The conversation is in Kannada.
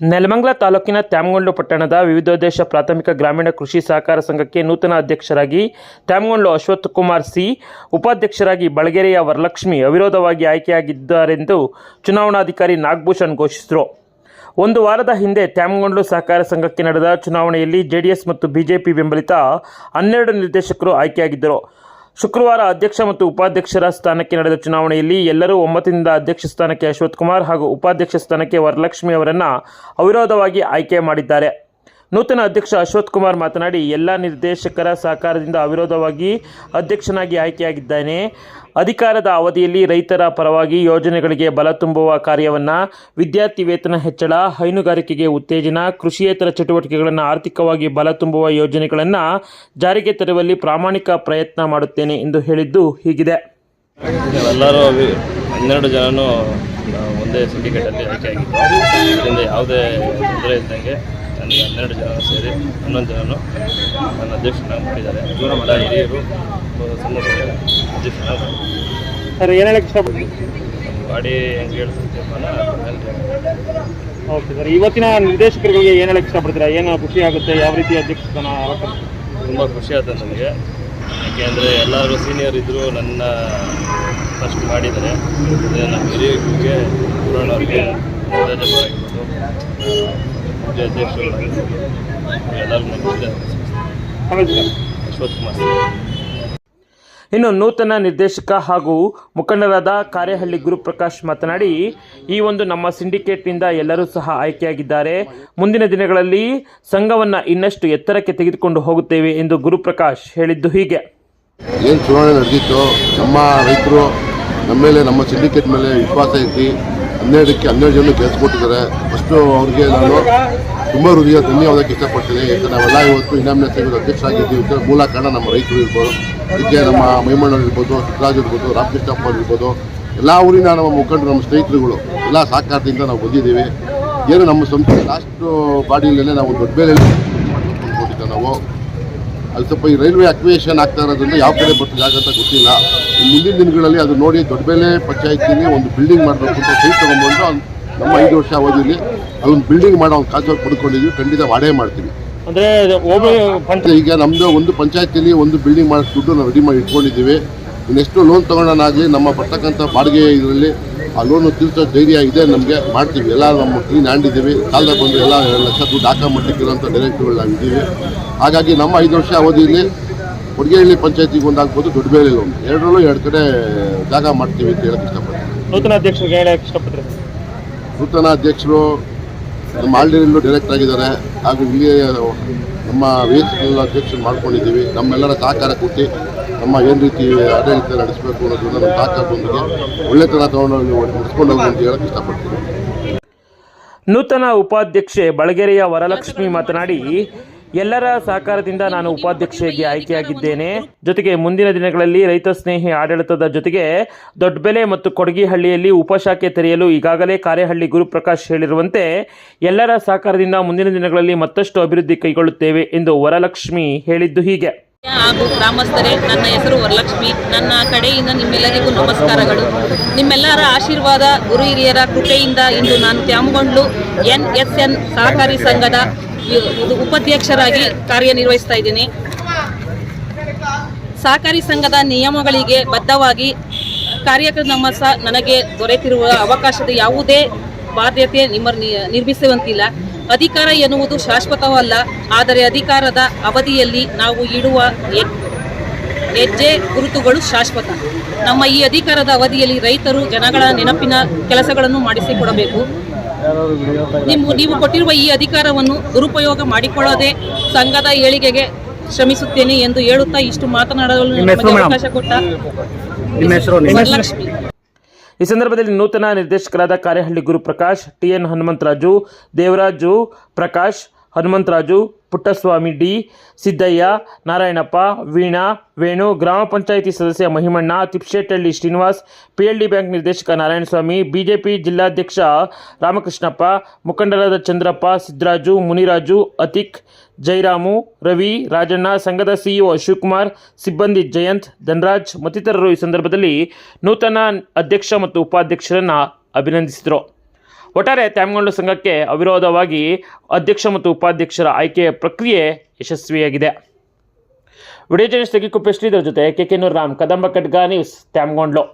ನೆಲಮಂಗಲ ತಾಲೂಕಿನ ತ್ಯಾಮಗೊಂಡ್ಲು ಪಟ್ಟಣದ ವಿವಿಧೋದ್ದೇಶ ಪ್ರಾಥಮಿಕ ಗ್ರಾಮೀಣ ಕೃಷಿ ಸಹಕಾರ ಸಂಘಕ್ಕೆ ನೂತನ ಅಧ್ಯಕ್ಷರಾಗಿ ತ್ಯಾಮಗೊಂಡ್ಲು ಅಶ್ವತ್ಥಕುಮಾರ್ ಸಿ, ಉಪಾಧ್ಯಕ್ಷರಾಗಿ ಬಳಗೆರೆಯ ವರಲಕ್ಷ್ಮಿ ಅವಿರೋಧವಾಗಿ ಆಯ್ಕೆಯಾಗಿದ್ದಾರೆಂದು ಚುನಾವಣಾಧಿಕಾರಿ ನಾಗಭೂಷಣ್ ಘೋಷಿಸಿದರು. ಒಂದು ವಾರದ ಹಿಂದೆ ತ್ಯಾಮಗೊಂಡ್ಲು ಸಹಕಾರ ಸಂಘಕ್ಕೆ ನಡೆದ ಚುನಾವಣೆಯಲ್ಲಿ ಜೆಡಿಎಸ್ ಮತ್ತು ಬಿಜೆಪಿ ಬೆಂಬಲಿತ 12 ನಿರ್ದೇಶಕರು ಆಯ್ಕೆಯಾಗಿದ್ದರು. ಶುಕ್ರವಾರ ಅಧ್ಯಕ್ಷ ಮತ್ತು ಉಪಾಧ್ಯಕ್ಷರ ಸ್ಥಾನಕ್ಕೆ ನಡೆದ ಚುನಾವಣೆಯಲ್ಲಿ ಎಲ್ಲರೂ ಒಮ್ಮತದಿಂದ ಅಧ್ಯಕ್ಷ ಸ್ಥಾನಕ್ಕೆ ಅಶ್ವತ್ಥಕುಮಾರ್ ಹಾಗೂ ಉಪಾಧ್ಯಕ್ಷ ಸ್ಥಾನಕ್ಕೆ ವರಲಕ್ಷ್ಮಿ ಅವರನ್ನು ಅವಿರೋಧವಾಗಿ ಆಯ್ಕೆ ಮಾಡಿದ್ದಾರೆ. ನೂತನ ಅಧ್ಯಕ್ಷ ಅಶ್ವತ್ಥಕುಮಾರ್ ಮಾತನಾಡಿ, ಎಲ್ಲ ನಿರ್ದೇಶಕರ ಸಹಕಾರದಿಂದ ಅವಿರೋಧವಾಗಿ ಅಧ್ಯಕ್ಷನಾಗಿ ಆಯ್ಕೆಯಾಗಿದ್ದೇನೆ. ಅಧಿಕಾರದ ಅವಧಿಯಲ್ಲಿ ರೈತರ ಪರವಾಗಿ ಯೋಜನೆಗಳಿಗೆ ಬಲ ತುಂಬುವ ಕಾರ್ಯವನ್ನು, ವಿದ್ಯಾರ್ಥಿ ವೇತನ ಹೆಚ್ಚಳ, ಹೈನುಗಾರಿಕೆಗೆ ಉತ್ತೇಜನ, ಕೃಷಿಯೇತರ ಚಟುವಟಿಕೆಗಳನ್ನು ಆರ್ಥಿಕವಾಗಿ ಬಲ ತುಂಬುವ ಯೋಜನೆಗಳನ್ನು ಜಾರಿಗೆ ತರುವಲ್ಲಿ ಪ್ರಾಮಾಣಿಕ ಪ್ರಯತ್ನ ಮಾಡುತ್ತೇನೆ ಎಂದು ಹೇಳಿದ್ದು ಹೀಗಿದೆ. ಎಲ್ಲರೂ 12 ಜನನು ಒಂದೇ ಸಿಂಡಿಕೇಟಲ್ಲಿ ಆಯ್ಕೆಯಾಗಿದ್ದು, ಇದರಿಂದ ಯಾವುದೇ ತೊಂದರೆ ಇದ್ದಂಗೆ ನನಗೆ 12 ಜನ ಸೇರಿ 11 ಜನನು ನನ್ನ ಅಧ್ಯಕ್ಷನಾಗಿ ಮಾಡಿದ್ದಾರೆ. ಎಲ್ಲ ಹಿರಿಯರು ಸಣ್ಣ ಅಧ್ಯಕ್ಷನಾಗಿ ಸರ್, ಏನು ಹೇಳಕ್ಕೆ ಇಷ್ಟಪಡ್ತೀನಿ? ನಮ್ಮ ಗಾಡಿ ಹೆಂಗೆ ಹೇಳ್ತೀವಿ ಓಕೆ ಸರ್, ಇವತ್ತಿನ ನಿರ್ದೇಶಕರಿಗೆ ಏನು ಹೇಳಕ್ಕೆ ಇಷ್ಟಪಡ್ತೀರಾ? ಏನು ಖುಷಿ ಆಗುತ್ತೆ? ಯಾವ ರೀತಿ ಅಧ್ಯಕ್ಷ ಸ್ಥಾನ? ತುಂಬ ಖುಷಿ ಆಗುತ್ತೆ ನನಗೆ. ಯಾಕೆಂದರೆ ಎಲ್ಲರೂ ಸೀನಿಯರ್ ಇದ್ದರು, ನನ್ನ ಫಸ್ಟ್ ಮಾಡಿದ್ದಾರೆ. ನಮ್ಮ ಹಿರಿಯರಿಗೆ ಪುರಾಣವ್ರಿಗೆ ಆಗಿರ್ಬೋದು, ಅಧ್ಯಕ್ಷರು ಎಲ್ಲರೂ ಅಶ್ವತ್ಥಕುಮಾರ್. ಇನ್ನು ನೂತನ ನಿರ್ದೇಶಕ ಹಾಗೂ ಮುಖಂಡರಾದ ಕಾರ್ಯಹಳ್ಳಿ ಗುರುಪ್ರಕಾಶ್ ಮಾತನಾಡಿ, ಈ ಒಂದು ನಮ್ಮ ಸಿಂಡಿಕೇಟ್ನಿಂದ ಎಲ್ಲರೂ ಸಹ ಆಯ್ಕೆಯಾಗಿದ್ದಾರೆ. ಮುಂದಿನ ದಿನಗಳಲ್ಲಿ ಸಂಘವನ್ನು ಇನ್ನಷ್ಟು ಎತ್ತರಕ್ಕೆ ತೆಗೆದುಕೊಂಡು ಹೋಗುತ್ತೇವೆ ಎಂದು ಗುರುಪ್ರಕಾಶ್ ಹೇಳಿದ್ದು ಹೀಗೆ. ಏನು ಚುನಾವಣೆ ನಡೆದಿತ್ತು, ನಮ್ಮ ರೈತರು ನಮ್ಮ ಮೇಲೆ, ನಮ್ಮ ಸಿಂಡಿಕೇಟ್ ಮೇಲೆ ವಿಶ್ವಾಸ ಇಟ್ಟು 12ಕ್ಕೆ 12 ಜನ ಗೆಲ್ಸ್ಕೊಟ್ಟಿದ್ದಾರೆ. ಫಸ್ಟು ಅವ್ರಿಗೆ ನಾನು ತುಂಬ ಹೃದಯ ಧನ್ಯವಾದಕ್ಕೆ ಇಷ್ಟಪಡ್ತೀನಿ. ಯಾಕಂದರೆ ನಾವೆಲ್ಲ ಇವತ್ತು ಇನಾಮಿನೇಟ್ ತೆಗೆದು ಅಧ್ಯಕ್ಷರಾಗಿದ್ದೀವಿ. ಇದರ ಮೂಲ ಕಾರಣ ನಮ್ಮ ರೈತರು ಇರ್ಬೋದು, ಇದಕ್ಕೆ ನಮ್ಮ ಮೈಮಣ್ಣವ್ರು ಇರ್ಬೋದು, ಸಿದ್ದರಾಜ್ ಇರ್ಬೋದು, ರಾಮಕೃಷ್ಣಪ್ಪ ಅವ್ರು ಇರ್ಬೋದು, ಎಲ್ಲ ಊರಿನ ನಮ್ಮ ಮುಖಂಡರು, ನಮ್ಮ ಸ್ನೇಹಿತರುಗಳು ಎಲ್ಲ ಸಹಕಾರದಿಂದ ನಾವು ಬಂದಿದ್ದೀವಿ. ಏನು ನಮ್ಮ ಸಂಸ್ಥೆ ಲಾಸ್ಟ್ ಬಾಡಿಯಲ್ಲೇ ನಾವು ದೊಡ್ಡ ಬೆಲೆಯಲ್ಲಿ ಕೊಟ್ಟಿದ್ದ ನಾವು ಅಲ್ಲಿ ಸ್ವಲ್ಪ ಈ ರೈಲ್ವೆ ಅಕ್ವಿಯೇಷನ್ ಆಗ್ತಾ ಇರೋದ್ರಿಂದ ಯಾವ ಕಡೆ ಬರ್ತಿದೆ ಆಗಂತ ಗೊತ್ತಿಲ್ಲ. ಮುಂದಿನ ದಿನಗಳಲ್ಲಿ ಅದು ನೋಡಿ ದೊಡ್ಡಬೆಲೆ ಪಂಚಾಯತಿಲಿ ಒಂದು ಬಿಲ್ಡಿಂಗ್ ಮಾಡಬೇಕು ಅಂತ ಸೈಟ್ ತೊಗೊಂಡ್ಬಂದು ನಮ್ಮ 5 ವರ್ಷ ಅವಧಿಯಲ್ಲಿ ಅದೊಂದು ಬಿಲ್ಡಿಂಗ್ ಮಾಡೋ ಒಂದು ಕಾನ್ಸೆಪ್ಟ್ ಪಡ್ಕೊಂಡಿದ್ದೀವಿ. ಖಂಡಿತ ಮಾಡೇ ಮಾಡ್ತೀವಿ. ಅಂದರೆ ಈಗ ನಮ್ಮದು ಒಂದು ಪಂಚಾಯತಿಲಿ ಒಂದು ಬಿಲ್ಡಿಂಗ್ ಮಾಡೋ ದುಡ್ಡು ನಾವು ರೆಡಿ ಮಾಡಿ ಇಟ್ಕೊಂಡಿದ್ದೀವಿ. ಇನ್ನೆಷ್ಟು ಲೋನ್ ತೊಗೊಳ್ಳೋಣಾಗಲಿ ನಮ್ಮ ಬರ್ತಕ್ಕಂಥ ಬಾಡಿಗೆ ಇದರಲ್ಲಿ ಆ ಲೋನು ತೀರ್ಸೋ ಧೈರ್ಯ ಇದೆ ನಮಗೆ. ಮಾಡ್ತೀವಿ. ಎಲ್ಲ ನಮ್ಮ ಕ್ಲೀನ್ ಹ್ಯಾಂಡ್ ಇದ್ದೀವಿ. ಕಾಲದಾಗ ಬಂದು ಎಲ್ಲ 2 ಲಕ್ಷ ದುಡ್ಡು ಹಾಕೊಂಬಿಟ್ಟಿರೋಂಥ ಡೈರೆಕ್ಟ್ರುಗಳು ನಾವಿದ್ದೀವಿ. ಹಾಗಾಗಿ ನಮ್ಮ 5 ವರ್ಷ ಅವಧಿಯಲ್ಲಿ ಕೊಡಗೇಹಳ್ಳಿ ಪಂಚಾಯತಿಗೆ ಒಂದಾಗ್ಬೋದು, ದೊಡ್ಡಬೇಳೆ ಒಂದು, 2 ಕಡೆ ಜಾಗ ಮಾಡ್ತೀವಿ ಅಂತ ಹೇಳಕ್ಕೆ ಇಷ್ಟಪಡ್ತೀನಿ. ನೂತನ ಅಧ್ಯಕ್ಷರಿಗೆ ಹೇಳಕ್ಕೆ ಇಷ್ಟಪಡ್ತೀನಿ. ನೂತನ ಅಧ್ಯಕ್ಷರು ನಮ್ಮ ಆಲ್ರೆಡಿಯಲ್ಲೂ ಡೈರೆಕ್ಟ್ ಆಗಿದ್ದಾರೆ. ಹಾಗೂ ಇಲ್ಲಿ ನಮ್ಮ ವೇಸ್ನೆಲ್ಲ ಅಧ್ಯಕ್ಷರು ಮಾಡ್ಕೊಂಡಿದ್ದೀವಿ. ನಮ್ಮೆಲ್ಲರ ಸಹಕಾರ ಕೊಟ್ಟು ನಮ್ಮ ಏನು ರೀತಿ ಆಡಳಿತ ನಡೆಸಬೇಕು ಅನ್ನೋದನ್ನ ನಮ್ಮ ಸಹಕಾರದೊಂದಿಗೆ ಒಳ್ಳೆತನ ತೊಗೊಂಡು ನಡೆಸ್ಕೊಂಡು ಹೋಗಿ ಅಂತ ಹೇಳಕ್ಕೆ ಇಷ್ಟಪಡ್ತೀನಿ. ನೂತನ ಉಪಾಧ್ಯಕ್ಷೆ ಬಳಗೆರೆಯ ವರಲಕ್ಷ್ಮಿ ಮಾತನಾಡಿ, ಎಲ್ಲರ ಸಹಕಾರದಿಂದ ನಾನು ಉಪಾಧ್ಯಕ್ಷೆಯಾಗಿ ಆಯ್ಕೆಯಾಗಿದ್ದೇನೆ. ಜೊತೆಗೆ ಮುಂದಿನ ದಿನಗಳಲ್ಲಿ ರೈತ ಸ್ನೇಹಿ ಆಡಳಿತದ ಜೊತೆಗೆ ದೊಡ್ಡಬೆಲೆ ಮತ್ತು ಕೊಡಗಿಹಳ್ಳಿಯಲ್ಲಿ ಉಪಶಾಖೆ ತೆರೆಯಲು ಈಗಾಗಲೇ ಕಾರ್ಯಹಳ್ಳಿ ಗುರುಪ್ರಕಾಶ್ ಹೇಳಿರುವಂತೆ ಎಲ್ಲರ ಸಹಕಾರದಿಂದ ಮುಂದಿನ ದಿನಗಳಲ್ಲಿ ಮತ್ತಷ್ಟು ಅಭಿವೃದ್ಧಿ ಕೈಗೊಳ್ಳುತ್ತೇವೆ ಎಂದು ವರಲಕ್ಷ್ಮಿ ಹೇಳಿದ್ದು ಹೀಗೆ. ಹಾಗೂ ಗ್ರಾಮಸ್ಥರೇ, ನನ್ನ ಹೆಸರು ವರಲಕ್ಷ್ಮಿ. ನನ್ನ ಕಡೆಯಿಂದ ನಿಮ್ಮೆಲ್ಲರಿಗೂ ನಮಸ್ಕಾರಗಳು. ನಿಮ್ಮೆಲ್ಲರ ಆಶೀರ್ವಾದ, ಗುರು ಹಿರಿಯರ ಕೃಪೆಯಿಂದ ಇಂದು ನಾನು ತ್ಯಾಮಗೊಂಡ್ಲು NSN ಸಹಕಾರಿ ಸಂಘದ ಉಪಾಧ್ಯಕ್ಷರಾಗಿ ಕಾರ್ಯನಿರ್ವಹಿಸ್ತಾ ಇದ್ದೀನಿ. ಸಹಕಾರಿ ಸಂಘದ ನಿಯಮಗಳಿಗೆ ಬದ್ಧವಾಗಿ ನನಗೆ ದೊರೆತಿರುವ ಅವಕಾಶದ ಯಾವುದೇ ಬಾಧ್ಯತೆ ನಿರ್ಮಿಸುವಂತಿಲ್ಲ. ಅಧಿಕಾರ ಎನ್ನುವುದು ಶಾಶ್ವತವಲ್ಲ. ಆದರೆ ಅಧಿಕಾರದ ಅವಧಿಯಲ್ಲಿ ನಾವು ಇಡುವ ಹೆಜ್ಜೆ ಗುರುತುಗಳು ಶಾಶ್ವತ. ನಮ್ಮ ಈ ಅಧಿಕಾರದ ಅವಧಿಯಲ್ಲಿ ರೈತರು, ಜನಗಳ ನೆನಪಿನ ಕೆಲಸಗಳನ್ನು ಮಾಡಿಸಿಕೊಡಬೇಕು. ನೀವು ಕೊಟ್ಟಿರುವ ಈ ಅಧಿಕಾರವನ್ನು ದುರುಪಯೋಗ ಮಾಡಿಕೊಳ್ಳದೆ ಸಂಘದ ಏಳಿಗೆಗೆ ಶ್ರಮಿಸುತ್ತೇನೆ ಎಂದು ಹೇಳುತ್ತಾ ಇಷ್ಟು ಮಾತನಾಡಲು ಅವಕಾಶ ಕೊಟ್ಟ ವರಲಕ್ಷ್ಮಿ. ಈ ಸಂದರ್ಭದಲ್ಲಿ ನೂತನ ನಿರ್ದೇಶಕರಾದ ಕಾರ್ಯಹಳ್ಳಿ ಗುರುಪ್ರಕಾಶ್, TN ಹನುಮಂತರಾಜು, ದೇವರಾಜು ಪ್ರಕಾಶ್, ಹನುಮಂತರಾಜು, ಪುಟ್ಟಸ್ವಾಮಿ, ಡಿ ಸಿದ್ದಯ್ಯ, ನಾರಾಯಣಪ್ಪ, ವೀಣಾ, ವೇಣು, ಗ್ರಾಮ ಪಂಚಾಯಿತಿ ಸದಸ್ಯ ಮಹಿಮಣ್ಣ, ತಿಪ್ಸೇಟಹಳ್ಳಿ ಶ್ರೀನಿವಾಸ್, PLD ಬ್ಯಾಂಕ್ ನಿರ್ದೇಶಕ ನಾರಾಯಣಸ್ವಾಮಿ, ಬಿಜೆಪಿ ಜಿಲ್ಲಾಧ್ಯಕ್ಷ ರಾಮಕೃಷ್ಣಪ್ಪ, ಮುಖಂಡರಾದ ಚಂದ್ರಪ್ಪ, ಸಿದ್ದರಾಜು, ಮುನಿರಾಜು, ಅತಿಕ್, ಜೈರಾಮು, ರವಿ, ರಾಜಣ್ಣ, ಸಂಘದ CEO ಶಿವಕುಮಾರ್, ಸಿಬ್ಬಂದಿ ಜಯಂತ್, ಧನರಾಜ್ ಮತ್ತಿತರರು ಈ ಸಂದರ್ಭದಲ್ಲಿ ನೂತನ ಅಧ್ಯಕ್ಷ ಮತ್ತು ಉಪಾಧ್ಯಕ್ಷರನ್ನು ಅಭಿನಂದಿಸಿದರು. ಒಟ್ಟಾರೆ ತ್ಯಾಮಗೊಂಡ್ಲು ಸಂಘಕ್ಕೆ ಅವಿರೋಧವಾಗಿ ಅಧ್ಯಕ್ಷ ಮತ್ತು ಉಪಾಧ್ಯಕ್ಷರ ಆಯ್ಕೆಯ ಪ್ರಕ್ರಿಯೆ ಯಶಸ್ವಿಯಾಗಿದೆ. ವಿಡಿಯೋ ಜರ್ನಲಿಸ್ಟ್ ತೆಗಿಕುಪ್ಪೆ ಶ್ರೀಧರ್ ಜೊತೆ KK ರಾಮ್, ಕದಂಬ ಖಡ್ಗ ನ್ಯೂಸ್, ತ್ಯಾಮಗೊಂಡ್ಲು.